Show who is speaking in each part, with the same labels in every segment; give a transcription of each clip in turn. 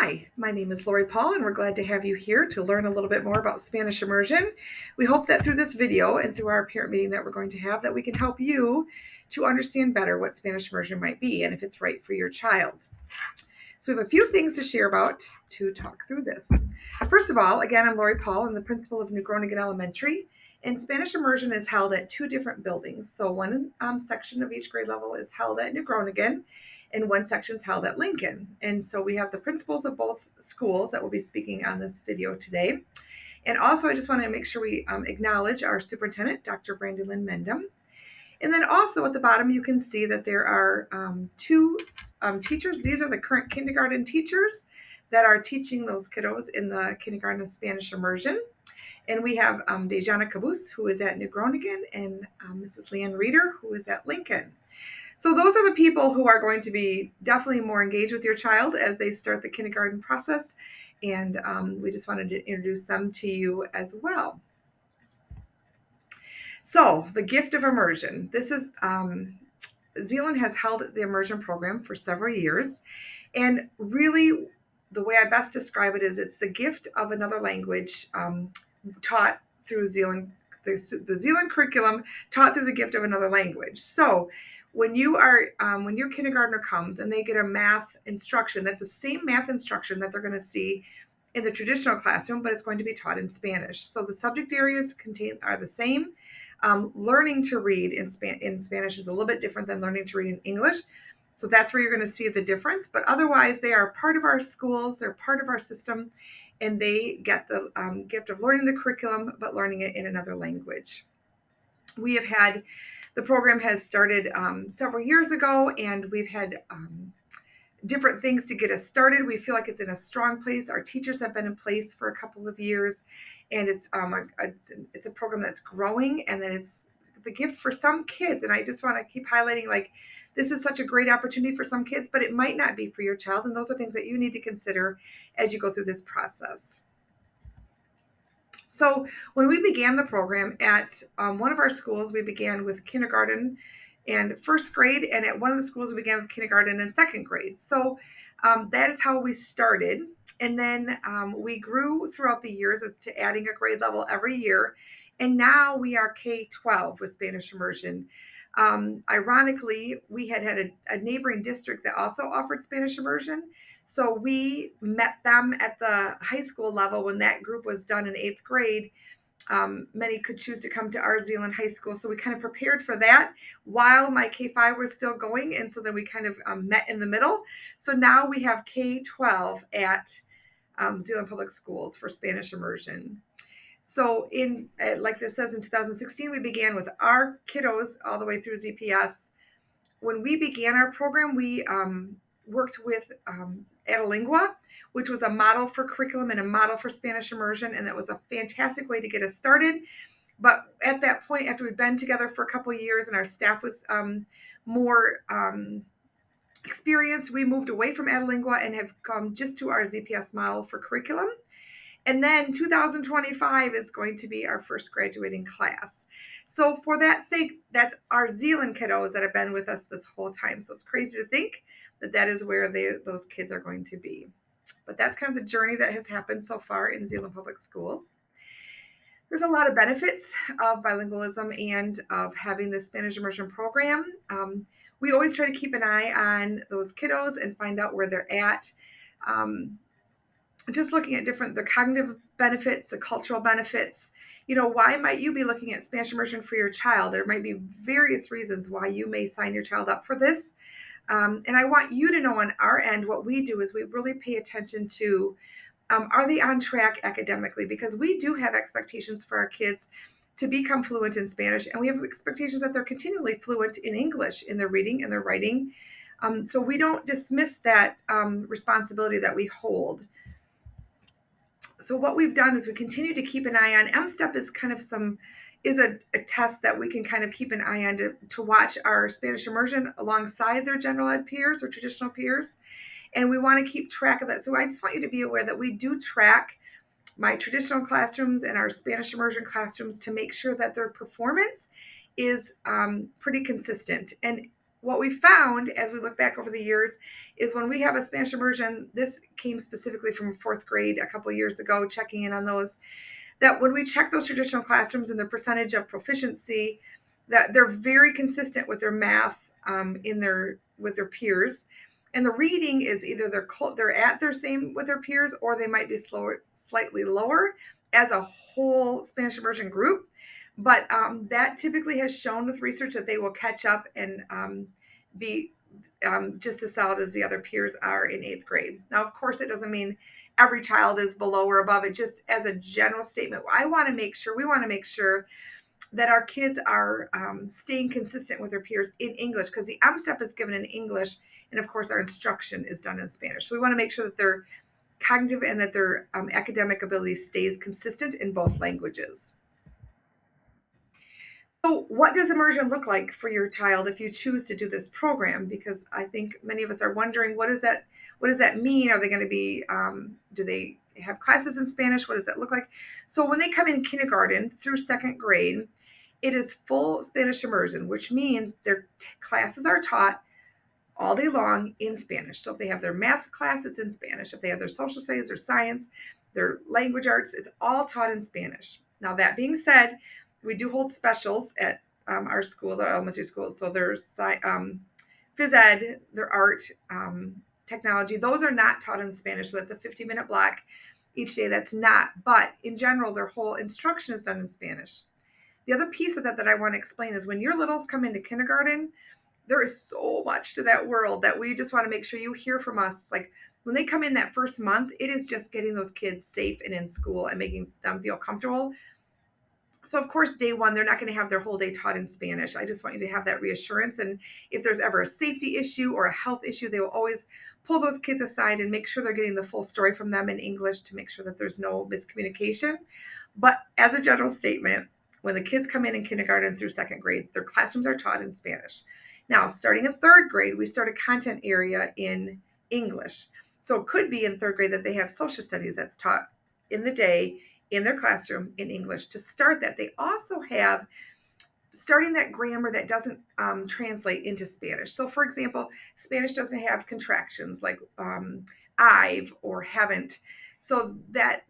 Speaker 1: Hi, my name is Lori Paul, and we're glad to have you here to learn a little bit more about Spanish immersion. We hope that through this video and through our parent meeting that we're going to have, that we can help you to understand better what Spanish immersion might be and if it's right for your child. So we have a few things to share about to talk through this. First of all, again, I'm Lori Paul. I'm the principal of New Groningen Elementary, and Spanish immersion is held at two different buildings. So one section of each grade level is held at New Groningen, and one section is held at Lincoln. And so we have the principals of both schools that will be speaking on this video today. And also, I just want to make sure we acknowledge our superintendent, Dr. Brandy Lynn Mendham. And then also at the bottom, you can see that there are two teachers. These are the current kindergarten teachers that are teaching those kiddos in the kindergarten of Spanish immersion. And we have Dejana Caboose, who is at New Groningen, and Mrs. Leanne Reeder, who is at Lincoln. So those are the people who are going to be definitely more engaged with your child as they start the kindergarten process. And we just wanted to introduce them to you as well. So the gift of immersion. This is Zeeland has held the immersion program for several years. And really, the way I best describe it is it's the gift of another language taught through Zeeland, the Zeeland curriculum taught through the gift of another language. So when your kindergartner comes and they get a math instruction, that's the same math instruction that they're going to see in the traditional classroom, but it's going to be taught in Spanish. So the subject areas are the same. Learning to read in Spanish is a little bit different than learning to read in English. So that's where you're going to see the difference. But otherwise, they are part of our schools. They're part of our system. And they get the gift of learning the curriculum, but learning it in another language. The program has started several years ago, and we've had different things to get us started. We feel like it's in a strong place. Our teachers have been in place for a couple of years, and it's a program that's growing, and then it's the gift for some kids. And I just want to keep highlighting, like, this is such a great opportunity for some kids, but it might not be for your child. And those are things that you need to consider as you go through this process. So when we began the program at one of our schools, we began with kindergarten and first grade, and at one of the schools we began with kindergarten and second grade. So that is how we started. And then we grew throughout the years as to adding a grade level every year. And now we are K-12 with Spanish immersion. Ironically, we had a neighboring district that also offered Spanish immersion. So we met them at the high school level when that group was done in 8th grade. Many could choose to come to our Zeeland High School. So we kind of prepared for that while my K-5 was still going. And so then we kind of met in the middle. So now we have K-12 at Zeeland Public Schools for Spanish immersion. So like this says in 2016, we began with our kiddos all the way through ZPS. When we began our program, we worked with Adelingua, which was a model for curriculum and a model for Spanish immersion, and that was a fantastic way to get us started. But at that point, after we'd been together for a couple of years and our staff was more experienced, we moved away from Adelingua and have come just to our ZPS model for curriculum. And then 2025 is going to be our first graduating class. So for that sake, that's our Zeeland kiddos that have been with us this whole time. So it's crazy to think that is where those kids are going to be. But that's kind of the journey that has happened so far in Zeeland Public Schools. There's a lot of benefits of bilingualism and of having the Spanish immersion program. We always try to keep an eye on those kiddos and find out where they're at. Just looking at the cognitive benefits, the cultural benefits. Why might you be looking at Spanish immersion for your child? There might be various reasons why you may sign your child up for this. And I want you to know on our end, what we do is we really pay attention to, are they on track academically? Because we do have expectations for our kids to become fluent in Spanish, and we have expectations that they're continually fluent in English in their reading and their writing. So we don't dismiss that responsibility that we hold. So what we've done is we continue to keep an eye on. M-STEP is kind of a test that we can kind of keep an eye on to watch our Spanish immersion alongside their general ed peers or traditional peers. And we want to keep track of that. So I just want you to be aware that we do track my traditional classrooms and our Spanish immersion classrooms to make sure that their performance is pretty consistent. And what we found as we look back over the years is when we have a Spanish immersion. This came specifically from fourth grade a couple years ago, checking in on those, that when we check those traditional classrooms and their percentage of proficiency, that they're very consistent with their math in their with their peers, and the reading is either they're at their same with their peers, or they might be slower, slightly lower as a whole Spanish immersion group. But that typically has shown with research that they will catch up and be just as solid as the other peers are in eighth grade. Now, of course, it doesn't mean every child is below or above it. Just as a general statement, we want to make sure that our kids are staying consistent with their peers in English, because the step is given in English, and of course our instruction is done in Spanish. So we want to make sure that their cognitive and that their academic ability stays consistent in both languages. So what does immersion look like for your child if you choose to do this program? Because I think many of us are wondering, what does that mean? Are they going to be, do they have classes in Spanish? What does that look like? So when they come in kindergarten through second grade, it is full Spanish immersion, which means their classes are taught all day long in Spanish. So if they have their math class, it's in Spanish. If they have their social studies, their science, their language arts, it's all taught in Spanish. Now, that being said, we do hold specials at our schools, our elementary schools. So there's phys ed, their art, technology. Those are not taught in Spanish. So that's a 50-minute block each day. That's not. But in general, their whole instruction is done in Spanish. The other piece of that I want to explain is when your littles come into kindergarten, there is so much to that world that we just want to make sure you hear from us. Like when they come in that first month, it is just getting those kids safe and in school and making them feel comfortable. So of course, day one, they're not going to have their whole day taught in Spanish. I just want you to have that reassurance. And if there's ever a safety issue or a health issue, they will always pull those kids aside and make sure they're getting the full story from them in English to make sure that there's no miscommunication. But as a general statement, when the kids come in kindergarten through second grade, their classrooms are taught in Spanish. Now, starting in third grade, we start a content area in English. So it could be in third grade that they have social studies that's taught in the day in their classroom in English. To start that, they also have starting that grammar that doesn't translate into Spanish. So, for example, Spanish doesn't have contractions like I've or haven't. So that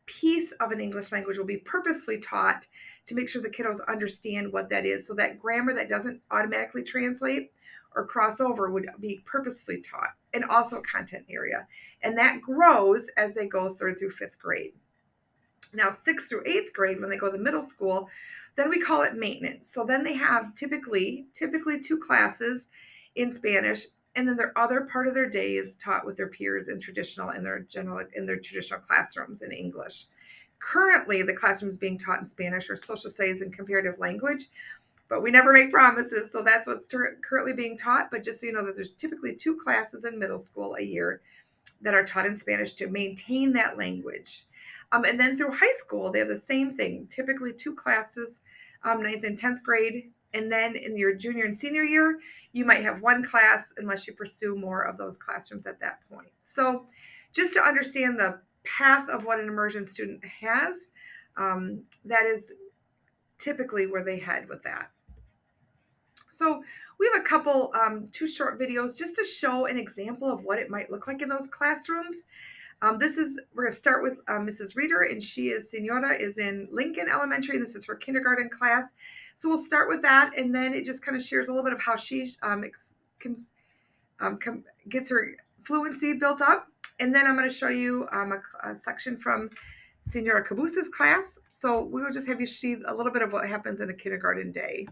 Speaker 1: piece of an English language will be purposefully taught to make sure the kiddos understand what that is. So that grammar that doesn't automatically translate or cross over would be purposefully taught, and also a content area. And that grows as they go third through fifth grade. Now, sixth through eighth grade, when they go to middle school, then we call it maintenance. So then they have typically 2 classes in Spanish, and then their other part of their day is taught with their peers in their traditional classrooms in English. Currently, the classrooms being taught in Spanish are social studies and comparative language, but we never make promises. So that's what's currently being taught. But just so you know that there's typically 2 classes in middle school a year that are taught in Spanish to maintain that language. And then through high school, they have the same thing, typically 2 classes, 9th and 10th grade. And then in your junior and senior year, you might have 1 class unless you pursue more of those classrooms at that point. So just to understand the path of what an immersion student has, that is typically where they head with that. So we have a couple, 2 short videos just to show an example of what it might look like in those classrooms. We're going to start with Mrs. Reeder, and Senora is in Lincoln Elementary. This is her kindergarten class. So we'll start with that, and then it just kind of shares a little bit of how she gets her fluency built up. And then I'm going to show you a section from Senora Cabusa's class. So we will just have you see a little bit of what happens in a kindergarten day.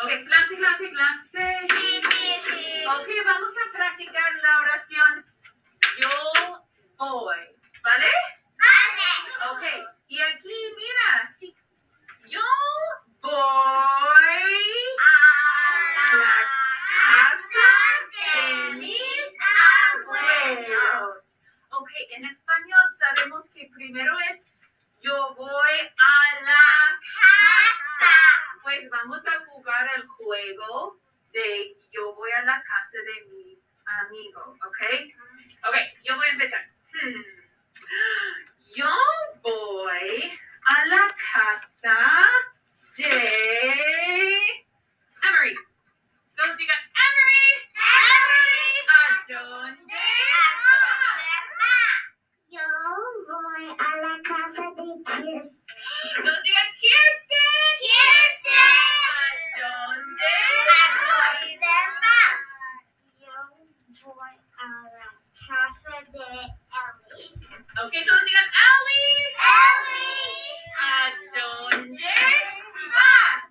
Speaker 2: Ok, clase. Sí. Ok, vamos a practicar la oración yo voy, ¿vale? Vale. Ok, y aquí mira, yo voy a la casa de mis abuelos. Ok, en español sabemos que primero es yo voy a la casa. Pues vamos a jugar el juego de yo voy a la casa de mi amigo, ¿ok? Ok, yo voy a empezar. Yo voy a la casa de Emery. Todos digan Emery. Emery. Okay, todos digan Ellie. Ellie. ¿A dónde vas?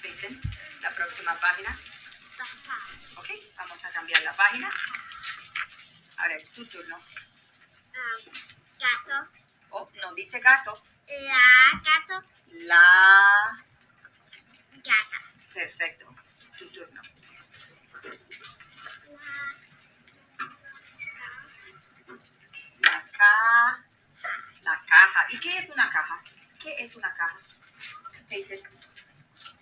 Speaker 2: ¿Viste? La próxima página. Ok, vamos a cambiar la página. Ahora es tu turno.
Speaker 3: Gato.
Speaker 2: Oh, no dice gato.
Speaker 3: La gato.
Speaker 2: La.
Speaker 3: Gata.
Speaker 2: Perfecto. Tu turno. La ca. La caja. ¿Y qué es una caja? ¿Qué es una caja? Dice.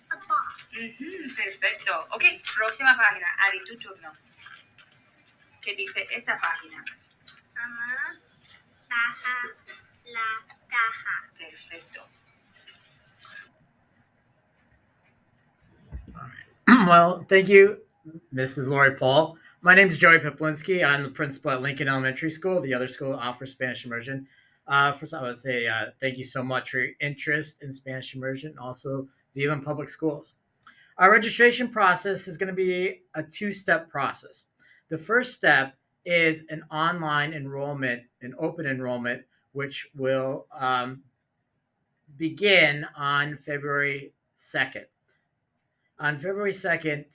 Speaker 3: A box.
Speaker 2: Perfecto. Ok, próxima página. Ari, tu turno. ¿Qué dice esta página?
Speaker 3: Mamá. Caja. La caja.
Speaker 2: Perfecto.
Speaker 4: Well, thank you, Mrs. Lori Paul. My name is Joey Piplinski. I'm the principal at Lincoln Elementary School, the other school that offers Spanish immersion. First, I would say thank you so much for your interest in Spanish immersion, also Zealand Public Schools. Our registration process is going to be a two-step process. The first step is an online enrollment, an open enrollment, which will begin on February 2nd. On February 2nd,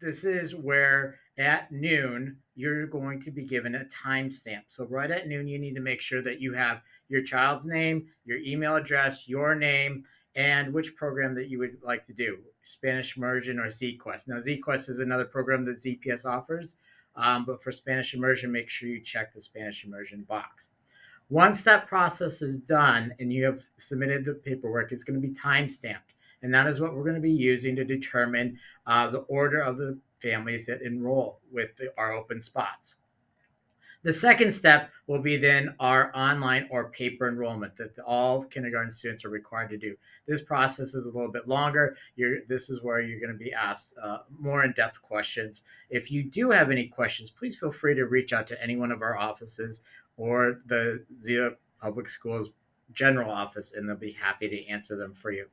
Speaker 4: this is where at noon you're going to be given a timestamp. So, right at noon, you need to make sure that you have your child's name, your email address, your name, and which program that you would like to do, Spanish Immersion or ZQuest. Now, ZQuest is another program that ZPS offers, but for Spanish Immersion, make sure you check the Spanish Immersion box. Once that process is done and you have submitted the paperwork, it's going to be time stamped. And that is what we're going to be using to determine the order of the families that enroll with our open spots. The second step will be then our online or paper enrollment that all kindergarten students are required to do. This process is a little bit longer. This is where you're going to be asked more in-depth questions. If you do have any questions, please feel free to reach out to any one of our offices or the Zia Public Schools general office, and they'll be happy to answer them for you.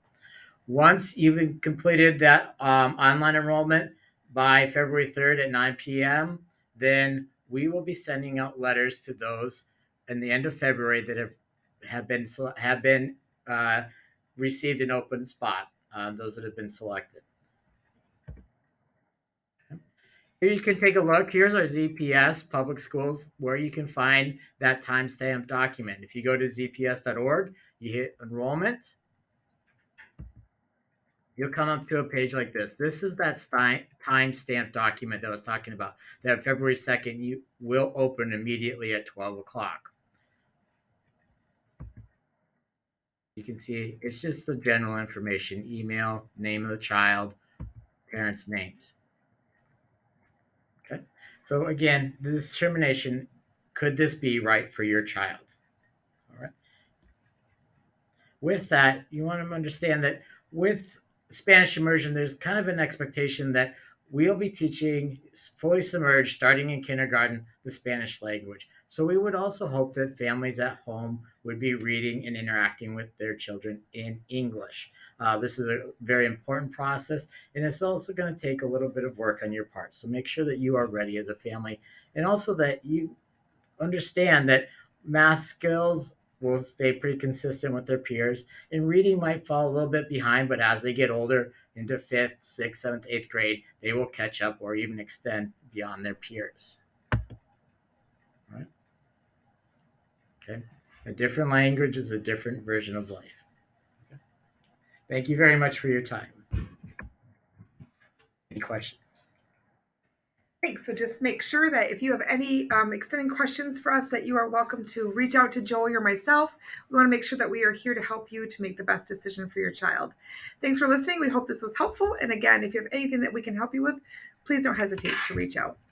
Speaker 4: Once you've completed that online enrollment by February 3rd at 9 p.m., then we will be sending out letters to those in the end of February that have been uh, received an open spot. Those that have been selected. Here you can take a look. Here's our ZPS Public Schools where you can find that timestamp document. If you go to zps.org, you hit enrollment, you'll come up to a page like this. This is that timestamp document that I was talking about. That February 2nd you will open immediately at 12 o'clock. You can see it's just the general information, email, name of the child, parents' names. Okay. So again, the determination, could this be right for your child? All right. With that, you want to understand that with Spanish immersion, there's kind of an expectation that we'll be teaching fully submerged, starting in kindergarten, the Spanish language. So we would also hope that families at home would be reading and interacting with their children in English. This is a very important process, and it's also going to take a little bit of work on your part. So make sure that you are ready as a family, and also that you understand that math skills will stay pretty consistent with their peers, and reading might fall a little bit behind, but as they get older into fifth, sixth, seventh, eighth grade, they will catch up or even extend beyond their peers. All right? Okay. A different language is a different version of life. Okay. Thank you very much for your time. Any questions?
Speaker 1: Thanks. So just make sure that if you have any extending questions for us, that you are welcome to reach out to Joey or myself. We want to make sure that we are here to help you to make the best decision for your child. Thanks for listening. We hope this was helpful. And again, if you have anything that we can help you with, please don't hesitate to reach out.